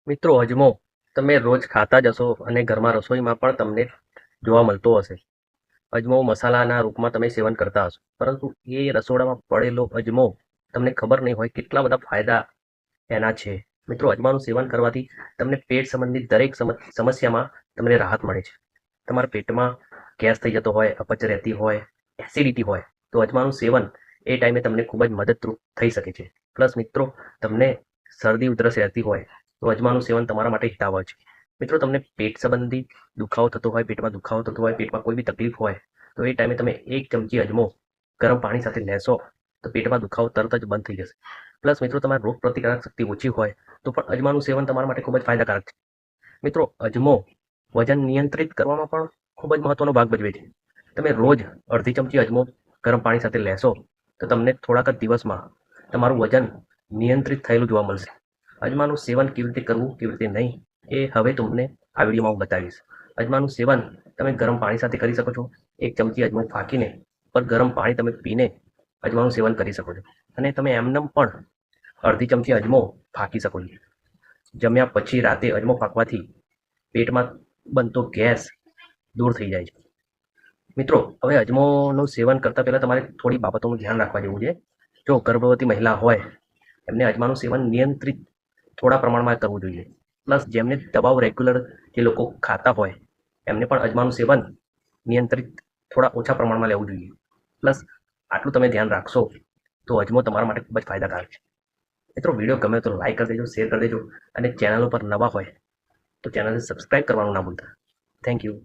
મિત્રો અજમો તમે રોજ ખાતા જ હશો અને ઘરમાં રસોઈમાં પણ તમને જોવા મળતો હશે. અજમો મસાલાના રૂપમાં તમે સેવન કરતા હશો, પરંતુ એ રસોડામાં પડેલો અજમો તમને ખબર નહીં હોય કેટલા બધા ફાયદા એના છે. મિત્રો અજમાનું સેવન કરવાથી તમને પેટ સંબંધિત દરેક સમસ્યામાં તમને રાહત મળે છે. તમારા પેટમાં ગેસ થઈ જતો હોય, અપચ રહેતી હોય, એસિડિટી હોય, તો અજમાનું સેવન એ ટાઈમે તમને ખૂબ જ મદદરૂપ થઈ શકે છે. પ્લસ મિત્રો તમને શરદી ઉધરસ રહેતી હોય તો અજમાનું સેવન તમારા માટે હિતાવહ છે. મિત્રો તમને પેટ સંબંધી દુખાવો થતો હોય, પેટમાં દુખાવો થતો હોય, પેટમાં કોઈ બી તકલીફ હોય તો એ ટાઈમે તમે 1 ચમચી અજમો ગરમ પાણી સાથે લેશો તો પેટમાં દુખાવો તરત જ બંધ થઈ જશે. પ્લસ મિત્રો તમારી રોગ પ્રતિકારક શક્તિ ઓછી હોય તો પણ અજમાનું સેવન તમારા માટે ખૂબ જ ફાયદાકારક છે. મિત્રો અજમો વજન નિયંત્રિત કરવામાં પણ ખૂબ જ મહત્વનો ભાગ ભજવે છે. તમે રોજ અડધી ચમચી અજમો ગરમ પાણી સાથે લેશો તો તમને થોડાક જ દિવસમાં તમારું વજન નિયંત્રિત થયેલું જોવા મળશે. અજમાનું સેવન કેવી રીતે કરવું, કેવી રીતે નહીં, એ હવે તમને આ વિડીયોમાં હું બતાવીશ. અજમાનું સેવન તમે ગરમ પાણી સાથે કરી શકો છો. 1 ચમચી અજમો ફાંકીને પર ગરમ પાણી તમે પીને અજમાનું સેવન કરી શકો છો. અને તમે એમનેમ પણ અડધી ચમચી અજમો ફાંકી શકો છો. જમ્યા પછી રાતે અજમો ફાંકવાથી પેટમાં બનતો ગેસ દૂર થઈ જાય છે. મિત્રો હવે અજમોનું સેવન કરતાં પહેલાં તમારે થોડી બાબતોનું ધ્યાન રાખવા જેવું છે. જો ગર્ભવતી મહિલા હોય એમને અજમાનું સેવન નિયંત્રિત થોડા પ્રમાણમાં કરવું જોઈએ. પ્લસ જેમને દવાઓ રેગ્યુલર જે લોકો ખાતા હોય એમને પણ અજમાનું સેવન નિયંત્રિત થોડા ઓછા પ્રમાણમાં લેવું જોઈએ. પ્લસ આટલું તમે ધ્યાન રાખશો તો અજમો તમારા માટે ખૂબ જ ફાયદાકારક છે. મિત્રો વિડીયો ગમે તો લાઈક કરી દેજો, શેર કરી દેજો અને ચેનલ ઉપર નવા હોય તો ચેનલને સબસ્ક્રાઈબ કરવાનું ના ભૂલતા. Thank you.